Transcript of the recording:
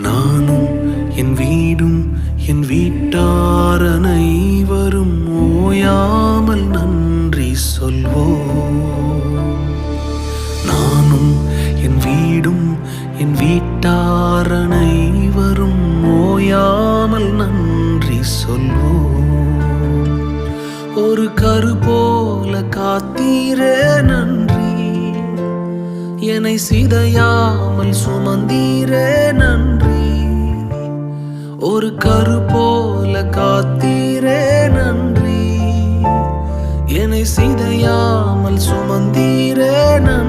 நானும் என் வீடும் என் வீட்டார் அனைவரும் ஓயாமல் நன்றி சொல்வோம். நானும் என் வீடும் என் வீட்டார் அனைவரும் ஓயாமல் நன்றி சொல்வோம். ஒரு கரு போல காத்தீரே நன்றி, என்னை சிதையாமல் சுமந்தீரே நன்றி. ஒரு கரு போல காத்தீரே நன்றி, என்னை சிதையாமல் சுமந்தீரே நன்றி.